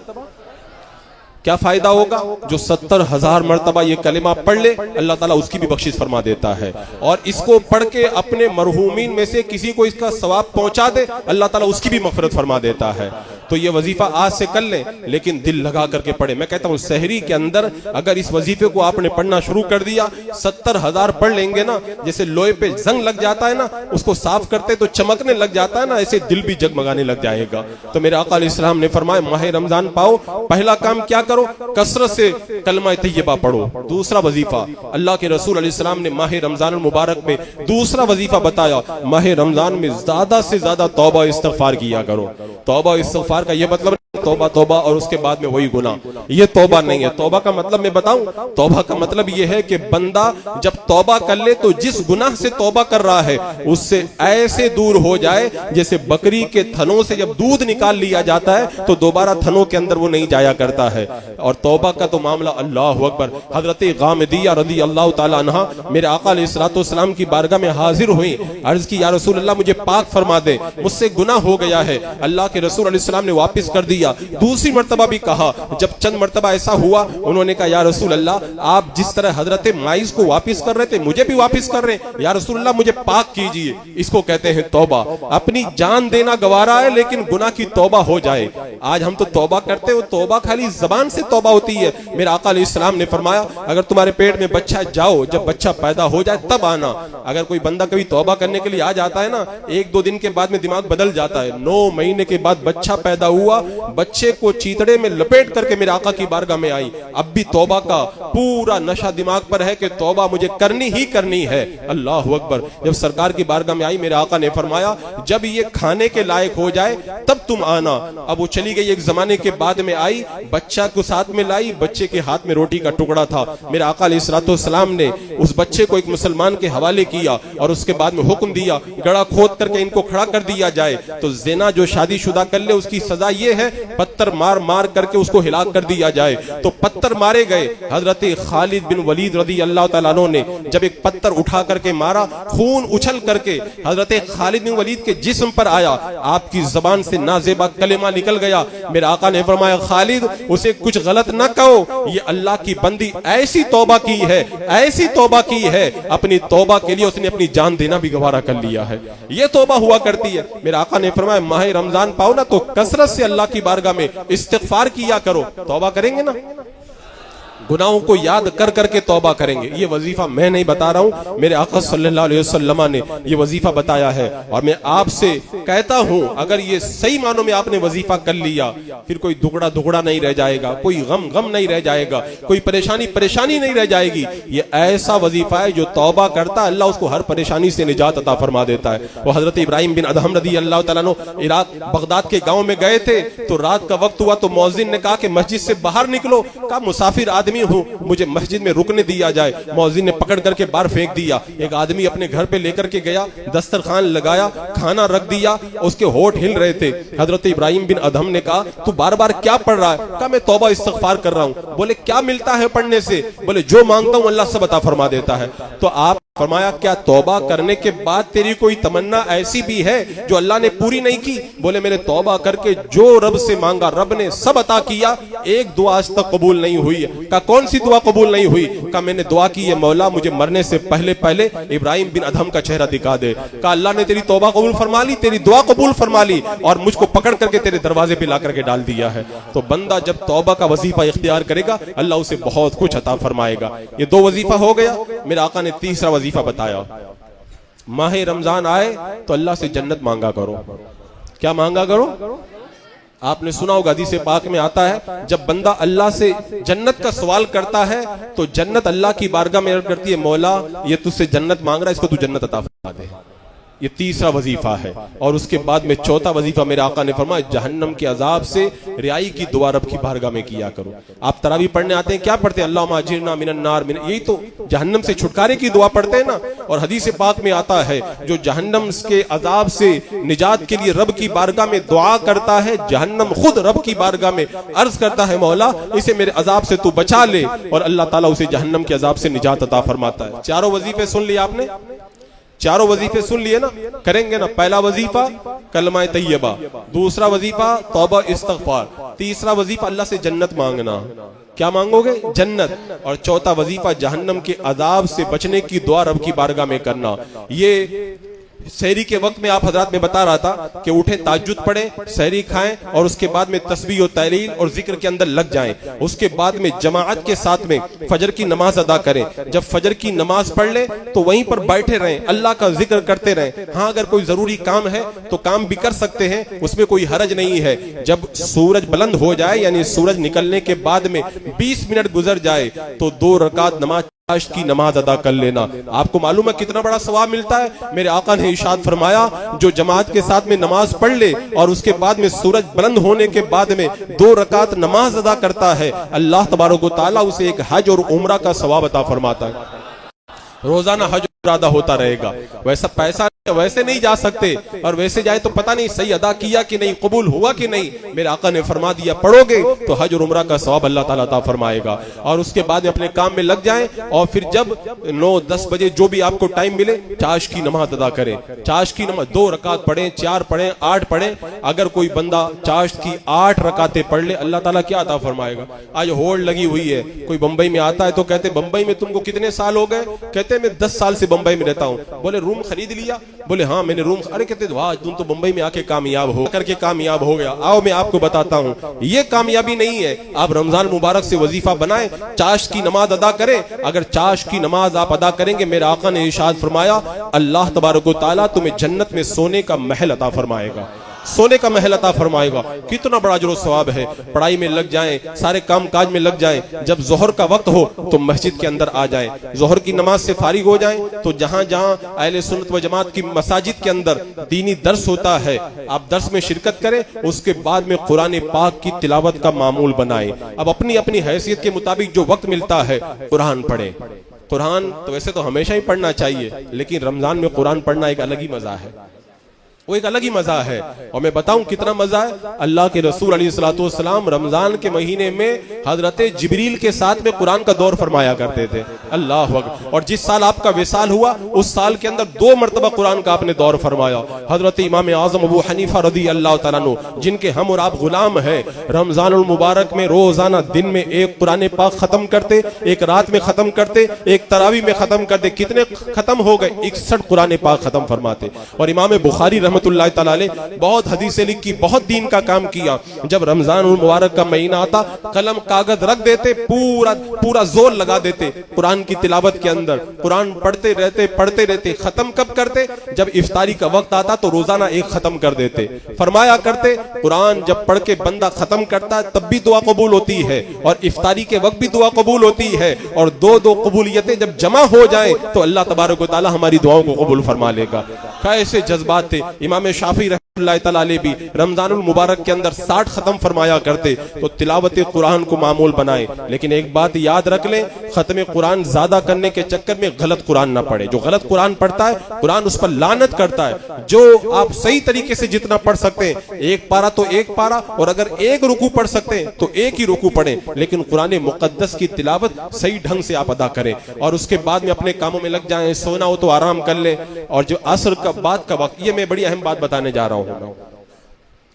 کیا فائدہ ہوگا؟ جو 70,000 مرتبہ یہ کلمہ پڑھ لے اللہ تعالیٰ اس کی بھی بخشش فرما دیتا ہے, اور اس کو پڑھ کے اپنے مرحومین میں سے کسی کو اس کا ثواب پہنچا دے اللہ تعالیٰ اس کی بھی مغفرت فرما دیتا ہے. تو یہ وظیفہ آج سے کر لیں, لیکن دل لگا کر کے پڑھیں. میں کہتا ہوں سحری کے اندر اگر اس وظیفے کو آپ نے پڑھنا شروع کر دیا, 70,000 پڑھ لیں گے نا, جیسے لوہے پہ زنگ لگ جاتا ہے نا, اس کو صاف کرتے تو چمکنے لگ جاتا ہے نا, ایسے دل بھی جگمگانے لگ جائے گا. تو میرے آقا علیہ السلام نے فرمایا ماہ رمضان پاؤ, پہلا کام کیا کرو؟ کثرت سے کلمہ طیبہ پڑھو. دوسرا وظیفہ اللہ کے رسول علیہ السلام نے ماہ رمضان المبارک میں دوسرا وظیفہ بتایا, ماہ رمضان میں زیادہ سے زیادہ توبہ استغفار کیا کرو. توبہ استغفار کا یہ مطلب توبہ توبہ اور اس کے بعد میں وہی گناہ, یہ توبہ نہیں ہے. توبہ کا مطلب میں بتاؤں, توبہ کا مطلب یہ ہے کہ بندہ جب توبہ کر لے تو جس گناہ سے توبہ کر رہا ہے اس سے ایسے دور ہو جائے جیسے بکری کے تھنوں سے جب دودھ نکال لیا جاتا ہے تو دوبارہ تھنوں کے اندر وہ نہیں جایا کرتا ہے. اور توبہ کا تو معاملہ اللہ اکبر. حضرت غامدیہ رضی اللہ تعالی عنہا میرے آقا علیہ السلام کی بارگاہ میں حاضر ہوئی, عرض کی یا رسول اللہ مجھے پاک فرما دے, مجھ سے گناہ ہو گیا ہے. اللہ کے رسول علیہ السلام نے واپس کر دیا. دوسری مرتبہ بھی کہا, جب چند مرتبہ ایسا ہوا انہوں نے کہا یا رسول اللہ آپ جس طرح حضرت مائز کو واپس کر رہے تھے مجھے بھی واپس کر رہے ہیں, یا رسول اللہ مجھے پاک کیجئے. اس کو کہتے ہیں توبہ. اپنی جان دینا گوارا ہے لیکن گناہ کی توبہ ہو جائے. آج ہم تو توبہ کرتے ہو, توبہ خالی زبان سے توبہ ہوتی ہے. میرے آقا علیہ السلام نے فرمایا اگر تمہارے پیٹ میں بچہ جاؤ, جب بچہ پیدا ہو جائے تب آنا. اگر کوئی بندہ کبھی توبہ کرنے کے لیے آ جاتا ہے نا, 1-2 دن کے بعد میں دماغ بدل جاتا ہے. 9 مہینے کے بعد بچہ پیدا ہوا, بچے کو چیتڑے میں لپیٹ کر کے میرے آقا کی بارگاہ میں آئی. اب بھی توبہ کا پورا نشہ دماغ پر ہے کہ توبہ مجھے کرنی ہی کرنی ہے. اللہ اکبر. جب سرکار کی بارگاہ میں آئی میرے آقا نے فرمایا جب یہ کھانے کے لائق ہو جائے تب تم آنا. اب وہ چلی گئی, ایک زمانے کے بعد میں آئی, بچہ کو ساتھ میں لائی, بچے کے ہاتھ میں روٹی کا ٹکڑا تھا. میرے آقا علیہ السلام نے اس بچے کو ایک مسلمان کے حوالے کیا اور اس کے بعد میں حکم دیا گڑھا کھود کر کے ان کو کھڑا کر دیا جائے. تو زنا جو شادی شدہ کر لے اس کی سزا یہ ہے پتھر مار مار کر کے اس کو ہلاک کر دیا جائے. تو پتھر مارے گئے. حضرت خالد بن ولید رضی اللہ تعالیٰ عنہ نے جب ایک پتھر اٹھا کر کے مارا, خون اچھل کر کے حضرت خالد بن ولید کے جسم پر آیا. آپ کی زبان سے نازیبا کلمہ نکل گیا. میرے آقا نے فرمایا خالد اسے کچھ غلط نہ کہو, یہ اللہ کی بندی ایسی توبہ کی ہے, ایسی توبہ کی ہے, اپنی توبہ کے لیے اس نے اپنی جان دینا بھی گوارا کر لیا ہے. یہ توبہ ہوا کرتی ہے. میرے آقا نے فرمایا ماہ رمضان پاؤ نا تو کثرت سے اللہ کی بارگاہ میں استغفار کیا کرو. توبہ کریں گے نا, گناہوں کو یاد کر کر کے توبہ کریں گے. یہ وظیفہ میں نہیں بتا رہا ہوں, میرے آقا صلی اللہ علیہ وسلم نے یہ وظیفہ بتایا ہے. اور میں آپ سے کہتا ہوں اگر یہ صحیح معنوں میں آپ نے وظیفہ کر لیا پھر کوئی دگڑا نہیں رہ جائے گا, کوئی غم نہیں رہ جائے گا, کوئی پریشانی نہیں رہ جائے گی. یہ ایسا وظیفہ ہے جو توبہ کرتا اللہ اس کو ہر پریشانی سے نجات عطا فرما دیتا ہے. وہ حضرت ابراہیم بن ادہم رضی اللہ تعالیٰ عنہ عراق بغداد کے گاؤں میں گئے تھے تو رات کا وقت ہوا تو مؤذن نے کہا کہ مسجد سے باہر نکلو. کہا مسافر آدمی آدمی ہوں, مجھے مسجد میں رکنے دیا جائے. مؤذن نے پکڑ کر کے باہر پھینک دیا. ایک آدمی اپنے گھر پہ لے کر کے گیا, دسترخوان لگایا, کھانا رکھ دیا, اس کے ہونٹ ہل رہے تھے. حضرت ابراہیم بن ادہم نے کہا تو بار بار کیا پڑھ رہا ہے؟ کہا میں توبہ استغفار کر رہا ہوں. بولے کیا ملتا ہے پڑھنے سے؟ بولے جو مانگتا ہوں اللہ سب عطا فرما دیتا ہے. تو آپ فرمایا کیا توبہ کرنے کے بعد تیری کوئی تمنا ایسی بھی ہے جو اللہ نے پوری نہیں کی؟ بولے میں نے توبہ کر کے جو رب سے مانگا رب نے سب عطا کیا, ایک دعا آج تک قبول نہیں ہوئی. کہا کون سی دعا قبول نہیں ہوئی؟ کہا میں نے دعا کی ہے مولا مجھے مرنے سے پہلے پہلے ابراہیم بن ادہم کا چہرہ دکھا دے. کہا اللہ نے تیری توبہ قبول فرما لی, تیری دعا قبول فرما لی, اور مجھ کو پکڑ کر کے تیرے دروازے پہ لا کر کے ڈال دیا ہے. تو بندہ جب توبہ کا وظیفہ اختیار کرے گا اللہ اسے بہت کچھ عطا فرمائے گا. یہ دو وظیفہ ہو گیا. میرے آقا نے تیسرا وظیفہ بتایا, ماہ رمضان آئے تو اللہ سے جنت مانگا کرو. کیا مانگا کرو؟ آپ نے سنا ہوگا حدیث پاک میں آتا ہے جب بندہ اللہ سے جنت کا سوال کرتا ہے تو جنت اللہ کی بارگاہ میں عرض کرتی ہے مولا یہ تجھ سے جنت مانگ رہا ہے, اس کو تو جنت عطا فرما دے. یہ تیسرا وظیفہ ہے. اور اس کے بعد میں چوتھا وظیفہ میرے آقا نے فرمایا جہنم کے عذاب سے رہائی کی دعا رب کی بارگاہ میں کیا کرو. آپ تراویح پڑھنے آتے ہیں, کیا پڑھتے ہیں؟ اللہم اجرنا من النار, یہی تو جہنم سے چھٹکارے کی دعا پڑھتے ہیں نا. اور حدیث پاک میں آتا ہے جو جہنم کے عذاب سے نجات کے لیے رب کی بارگاہ میں دعا کرتا ہے, جہنم خود رب کی بارگاہ میں عرض کرتا ہے مولا اسے میرے عذاب سے تو بچا لے, اور اللہ تعالیٰ اسے جہنم کے عذاب سے نجات عطا فرماتا ہے. چاروں وظیفے سن لیے آپ نے, چاروں وظیفے سن لیے نا, کریں گے نا. پہلا وظیفہ کلمہ طیبہ, دوسرا وظیفہ توبہ استغفار, تیسرا وظیفہ اللہ سے جنت مانگنا. کیا مانگو گے؟ جنت. اور چوتھا وظیفہ جہنم کے عذاب سے بچنے کی دعا رب کی بارگاہ میں کرنا. یہ سحری کے وقت میں آپ حضرات میں بتا رہا تھا کہ اٹھیں تہجد پڑھیں, سحری کھائیں, اور اس کے بعد میں تسبیح و تحلیل اور ذکر کے اندر لگ جائیں. اس کے بعد میں جماعت کے ساتھ میں فجر کی نماز ادا کریں. جب فجر کی نماز پڑھ لیں تو وہیں پر بیٹھے رہیں, اللہ کا ذکر کرتے رہیں. ہاں اگر کوئی ضروری کام ہے تو کام بھی کر سکتے ہیں, اس میں کوئی حرج نہیں ہے. جب سورج بلند ہو جائے یعنی سورج نکلنے کے بعد میں 20 منٹ گزر جائے تو 2 رکعت نماز عشاء کی نماز ادا کر لینا. آپ کو معلوم ہے کتنا بڑا ثواب ملتا ہے؟ میرے آقا نے ارشاد فرمایا جو جماعت کے ساتھ میں نماز پڑھ لے اور اس کے بعد میں سورج بلند ہونے کے بعد میں 2 رکعت نماز ادا کرتا ہے, اللہ تبارک و تعالیٰ اسے ایک حج اور عمرہ کا ثواب عطا فرماتا ہے. روزانہ حج ارادہ ہوتا رہے گا. ویسا پیسہ ویسے نہیں جا سکتے, اور ویسے جائے تو پتہ نہیں صحیح ادا کیا کہ نہیں, قبول ہوا کہ نہیں. میرے آقا نے فرما دیا پڑھو گے تو حج اور عمرہ کا ثواب اللہ تعالیٰ عطا فرمائے گا. اور اس کے بعد اپنے کام میں لگ جائیں, اور پھر جب 9-10 بجے جو بھی آپ کو ٹائم ملے چاش کی نماز ادا کریں. چاش کی نماز 2 رکعت پڑھیں, 4 پڑھیں, 8 پڑھیں. اگر کوئی بندہ چاش کی 8 رکعتیں پڑھ لے اللہ تعالیٰ کیا عطا فرمائے گا. آج ہولڈ لگی ہوئی ہے, کوئی بمبئی میں آتا ہے تو کہتے بمبئی میں تم کو کتنے سال ہو گئے؟ کہتے میں 10 سال سے بمبئی میں رہتا ہوں. بولے روم خرید لیا؟ بولے ہاں میں نے روم. ارے کہتے واہ تم تو بمبئی میں آ کے کامیاب ہو کر کے کامیاب ہو گیا. آؤ میں آپ کو بتاتا ہوں یہ کامیابی نہیں ہے. آپ رمضان مبارک سے وظیفہ بنائیں, چاش کی نماز ادا کریں. اگر چاش کی نماز آپ ادا کریں گے میرے آقا نے ارشاد فرمایا اللہ تبارک و تعالیٰ تمہیں جنت میں سونے کا محل عطا فرمائے گا, سونے کا محل عطا فرمائے گا. کتنا بڑا اجر و ثواب ہے. پڑھائی میں لگ جائیں, سارے کام کاج میں لگ جائیں. جب ظہر کا وقت ہو تو مسجد کے اندر آ جائیں, ظہر کی نماز سے فارغ ہو جائیں تو جہاں جہاں اہل سنت و جماعت کی مساجد کے اندر دینی درس ہوتا ہے آپ درس میں شرکت کریں. اس کے بعد میں قرآن پاک کی تلاوت کا معمول بنائیں. اب اپنی اپنی حیثیت کے مطابق جو وقت ملتا ہے قرآن پڑھیں. قرآن تو ویسے تو ہمیشہ ہی پڑھنا چاہیے, لیکن رمضان میں قرآن پڑھنا ایک الگ ہی مزہ ہے, وہ ایک الگ ہی مزہ ہے. اور میں بتاؤں کتنا مزہ ہے. اللہ کے رسول علیہ الصلوۃ والسلام رمضان کے مہینے میں حضرت جبریل کے ساتھ میں قرآن کا دور فرمایا کرتے تھے. اللہ اکبر. اور جس سال آپ کا وصال ہوا اس سال کے اندر 2 مرتبہ قرآن کا آپ نے دور فرمایا. حضرت امام اعظم ابو حنیفہ رضی اللہ تعالیٰ عنہ جن کے ہم اور آپ غلام ہیں, رمضان المبارک میں روزانہ دن میں ایک قرآن پاک ختم کرتے, ایک رات میں ختم کرتے, ایک تراویح میں ختم کرتے. کتنے ختم ہو گئے؟ 61 قرآن پاک ختم فرماتے. اور امام بخاری رحمۃ اللہ تعالیٰ علیہ بہت حدیثیں لکھی, بہت دین کا کام کیا. جب رمضان المبارک کا مہینہ آتا قلم کاغذ رکھ دیتے, پورا زور لگا دیتے قرآن کی تلاوت کے اندر. قرآن پڑھتے رہتے. ختم کب کرتے؟ جب افطاری کا وقت آتا تو روزانہ ایک ختم کر دیتے. فرمایا کرتے قرآن جب پڑھ کے بندہ ختم کرتا ہے تب بھی دعا قبول ہوتی ہے, اور افطاری کے وقت بھی دعا قبول ہوتی ہے. اور دو قبولیتیں جب جمع ہو جائیں تو اللہ تبارک و تعالی ہماری دعاؤں کو قبول فرما لے گا. کیسے جذبات تھے. امام شافعی اللہ تعالیٰ علیہ بھی رمضان المبارک کے اندر 60 ختم فرمایا کرتے. تو تلاوت قرآن کو معمول بنائیں. لیکن ایک بات یاد رکھ لیں, ختم قرآن زیادہ کرنے کے چکر میں غلط قرآن نہ پڑھے. جو غلط قرآن پڑھتا ہے قرآن اس پر لعنت کرتا ہے. جو آپ صحیح طریقے سے جتنا پڑھ سکتے ہیں, ایک پارہ تو ایک پارہ, اور اگر ایک رکوع پڑھ سکتے ہیں تو ایک ہی رکوع پڑھیں, لیکن قرآن مقدس کی تلاوت صحیح ڈھنگ سے آپ ادا کریں. اور اس کے بعد میں اپنے کاموں میں لگ جائیں. سونا ہو تو آرام کر لیں. اور جو عصر کا بعد کا وقت, یہ میں بڑی اہم بات بتانے جا رہا ہوں.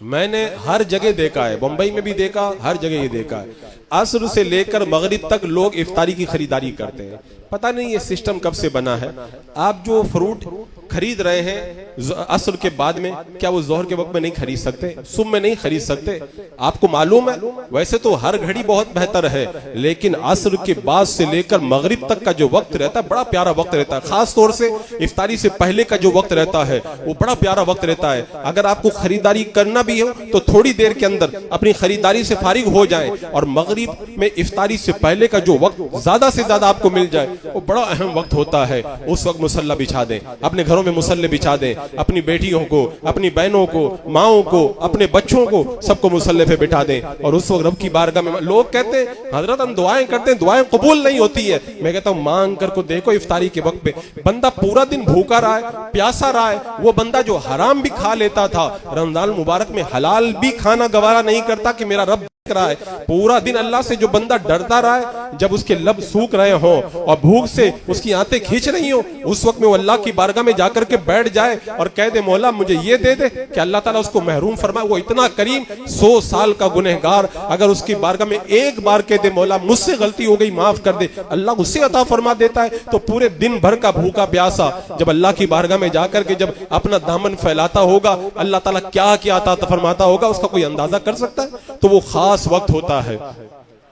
میں نے ہر جگہ دیکھا ہے, بمبئی میں بھی دیکھا, ہر جگہ یہ دیکھا ہے, عصر سے لے کر مغرب تک لوگ افطاری کی خریداری کرتے ہیں. پتہ نہیں یہ سسٹم کب سے بنا ہے. آپ جو فروٹ خرید رہے ہیں عصر کے بعد میں, کیا وہ ظہر کے وقت میں نہیں خرید سکتے, صبح میں نہیں خرید سکتے؟ آپ کو معلوم ہے ویسے تو ہر گھڑی بہت بہتر ہے, لیکن عصر کے بعد سے لے کر مغرب تک کا جو وقت رہتا ہے بڑا پیارا وقت رہتا ہے. خاص طور سے افطاری سے پہلے کا جو وقت رہتا ہے وہ بڑا پیارا وقت رہتا ہے. اگر آپ کو خریداری کرنا بھی ہو تو تھوڑی دیر کے اندر اپنی خریداری سے فارغ ہو جائیں, اور مغرب میں افطاری سے پہلے کا جو وقت زیادہ سے زیادہ آپ کو مل جائے وہ بڑا اہم وقت ہوتا ہے. اس وقت مصلی بچھا دیں, اپنے گھروں میں مصلی بچھا دیں, اپنی بیٹیوں کو, اپنی بہنوں کو, ماؤں کو, اپنے بچوں کو, سب کو مصلی پہ بٹھا دیں. اور اس وقت رب کی بارگاہ میں, لوگ کہتے ہیں حضرت ہم دعائیں کرتے ہیں دعائیں قبول نہیں ہوتی ہے. میں کہتا ہوں مانگ کر کو دیکھو. افطاری کے وقت پہ بندہ پورا دن بھوکا رہا ہے, پیاسا رہا ہے, وہ بندہ جو حرام بھی کھا لیتا تھا رمضان المبارک میں حلال بھی کھانا گوارا نہیں کرتا کہ میرا رب رہا ہے. پورا دن اللہ سے جو بندہ ڈرتا رہا ہے, جب اس کے لب سوکھ رہے ہوں اور بھوک سے اس کی آنتیں کھینچ رہی ہوں, اس وقت میں وہ اللہ کی بارگاہ میں جا کر کے بیٹھ جائے اور کہہ دے مولا مجھے یہ دے دے, کہ اللہ تعالیٰ اس کو محروم فرمائے. وہ اتنا کریم, 100 سال کا گنہگار اگر اس کی بارگاہ میں ایک بار کہہ دے مولا مجھ سے غلطی ہو گئی معاف کر دے, اللہ اسے عطا فرما دیتا ہے. تو پورے دن بھر کا بھوکا پیاسا جب اللہ کی بارگاہ میں جا کر کے جب اپنا دامن پھیلاتا ہوگا, اللہ تعالیٰ کیا کیا عطا فرماتا ہوگا اس کا کوئی اندازہ کر سکتا ہے؟ تو وہ خاص وقت ہوتا ہے.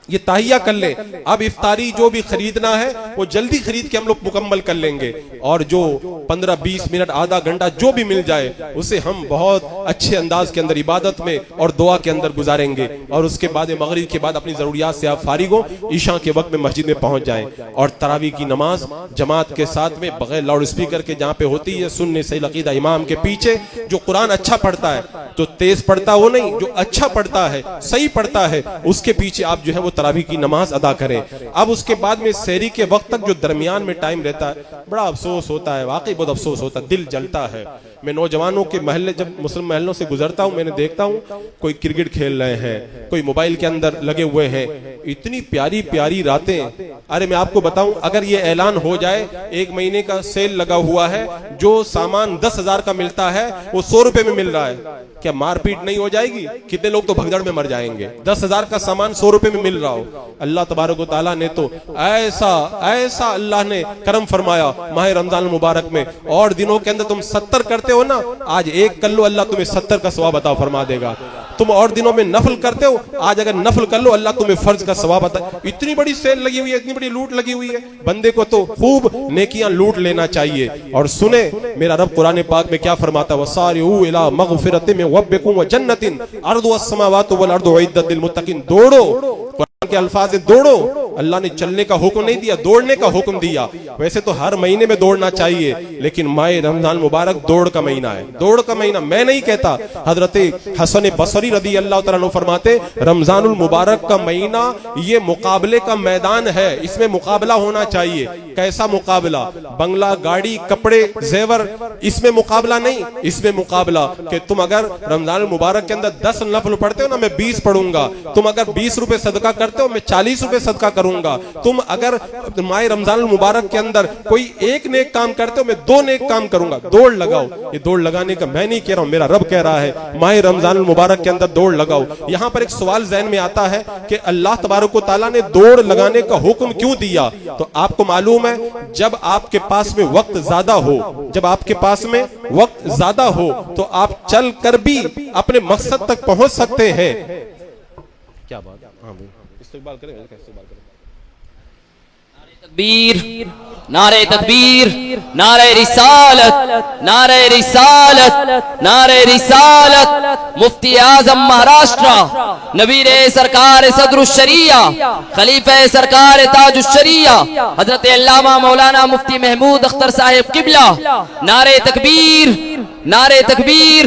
یہ تہیہ کر لیں. اب افطاری جو بھی خریدنا ہے وہ جلدی خرید کے ہم لوگ مکمل کر لیں گے, اور جو 15-20 منٹ آدھا گھنٹہ جو بھی مل جائے اسے ہم بہت اچھے انداز کے اندر عبادت میں اور دعا کے اندر گزاریں گے. اور اس کے بعد مغرب کے بعد اپنی ضروریات سے آپ فارغ ہوں, عشاء کے وقت میں مسجد میں پہنچ جائیں, اور تراویح کی نماز جماعت کے ساتھ میں بغیر لاؤڈ اسپیکر کے جہاں پہ ہوتی ہے, سننے صحیح عقیدہ امام کے پیچھے. جو قرآن اچھا پڑھتا ہے تو تیز پڑھتا وہ نہیں, جو اچھا پڑھتا ہے صحیح پڑھتا ہے اس کے پیچھے آپ جو ہے وہ تراویح کی نماز ادا کریں. اب اس کے بعد میں سحری کے وقت تک جو درمیان میں ٹائم رہتا ہے بڑا افسوس ہوتا ہے, واقعی بہت افسوس ہوتا ہے, دل جلتا ہے. میں نوجوانوں کے محلے جب مسلم محلوں سے گزرتا ہوں میں نے دیکھتا ہوں کوئی کرکٹ کھیل رہے ہیں, کوئی موبائل کے اندر لگے ہوئے ہیں. اتنی پیاری پیاری راتیں. ارے میں آپ کو بتاؤں اگر یہ اعلان ہو جائے 1 مہینے کا سیل لگا ہوا ہے, جو سامان 10,000 کا ملتا ہے وہ 100 روپے میں مل رہا ہے, کیا مار پیٹ نہیں ہو جائے گی؟ کتنے لوگ تو بھگدڑ میں مر جائیں گے. 10,000 کا سامان 100 روپے میں مل رہا ہو. اللہ تبارک و تعالیٰ نے تو ایسا اللہ نے کرم فرمایا ماہ رمضان المبارک میں. اور دنوں کے اندر تم 70 کرتے ہو نا, آج 1 کر لو اللہ تمہیں 70 کا ثواب عطا فرما دے گا. تم اور دنوں میں نفل کرتے ہو, آج اگر نفل کر لو اللہ تمہیں فرض کا ثواب عطا. اتنی بڑی سیل لگی ہوئی ہے, اتنی بڑی لوٹ لگی ہوئی ہے, بندے کو تو خوب نیکیاں لوٹ لینا چاہیے. اور سنیں میرا رب قرآن پاک میں کیا فرماتا ہے, وَسَارِعُوا إِلَىٰ مَغْفِرَةٍ مِّن رَّبِّكُمْ وَجَنَّةٍ عَرْضُهَا السَّمَاوَاتُ وَالْأَرْضُ أُعِدَّتْ لِلْمُتَّقِينَ. دوڑو, کے الفاظ دوڑو. اللہ نے چلنے کا حکم نہیں دیا, دوڑنے کا حکم دیا. ویسے تو ہر مہینے میں دوڑنا چاہیے, لیکن ماہ رمضان مبارک دوڑ کا مہینہ ہے, دوڑ کا مہینہ. میں نہیں کہتا, حضرت حسن بصری رضی اللہ تعالیٰ عنہ فرماتے رمضان المبارک کا مہینہ یہ مقابلے کا میدان ہے, اس میں مقابلہ ہونا چاہیے. کیسا مقابلہ؟ بنگلہ, گاڑی, کپڑے, زیور, اس میں مقابلہ نہیں. اس میں مقابلہ کہ تم اگر رمضان المبارک کے اندر 10 نفل پڑھتے ہو نا, میں 20 پڑھوں گا. تم اگر 20 روپے صدقہ کرتے ہو, میں 40 روپے صدقہ کروں گا. تم اگر ماہ رمضان المبارک کے اندر کوئی 1 نیک کام کرتے ہو, میں 2 نیک کام کروں گا. دوڑ لگاؤ. یہ دوڑ لگانے کا میں نہیں کہہ رہا ہوں, میرا رب کہہ رہا ہے ماہ رمضان المبارک کے اندر دوڑ لگاؤ. یہاں پر ایک سوال ذہن میں آتا ہے کہ اللہ تبارک و تعالیٰ نے دوڑ لگانے کا حکم کیوں دیا؟ تو آپ کو معلوم ہے جب آپ کے پاس میں وقت زیادہ ہو, جب آپ کے پاس میں وقت زیادہ ہو تو آپ چل کر بھی اپنے مقصد تک پہنچ سکتے ہیں. کیا بات؟ ہاں بھائی استقبال کریں, استقبال کریں. تکبیر, نعرہ تکبیر, نعرہ رسالت, نعرہ رسالت, نعرہ رسالت. مفتی اعظم مہاراشٹرا, نبیر سرکار صدر الشریعہ, خلیفہ سرکار تاج الشریعہ حضرت علامہ مولانا مفتی محمود اختر صاحب قبلہ. نعرہ تکبیر, نعرہ تکبیر,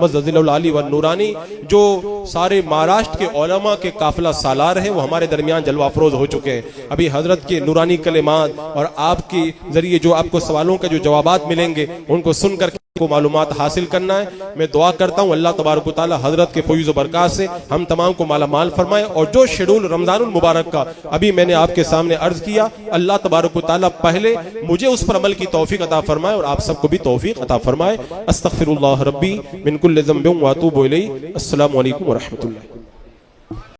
مجدد العالی والنورانی جو سارے مہاراشٹر کے علماء کے قافلہ سالار ہیں، وہ ہمارے درمیان جلوہ افروز ہو چکے ہیں۔ ابھی حضرت کے نورانی کلمات اور آپ کے ذریعے جو آپ کو سوالوں کے جو جوابات ملیں گے ان کو سن کر کو معلومات حاصل کرنا ہے۔ میں دعا کرتا ہوں اللہ تبارک و تعالی حضرت کے فیض و برکات سے ہم تمام کو مالا مال فرمائے، اور جو شیڈول رمضان المبارک کا ابھی میں نے آپ کے سامنے عرض کیا، اللہ تبارک و تعالی پہلے مجھے اس پر عمل کی توفیق عطا فرمائے اور آپ سب کو بھی توفیق عطا فرمائے۔ استغفر اللہ ربی من کل ذنب و اتوب الیہ۔ السلام علیکم ورحمۃ اللہ۔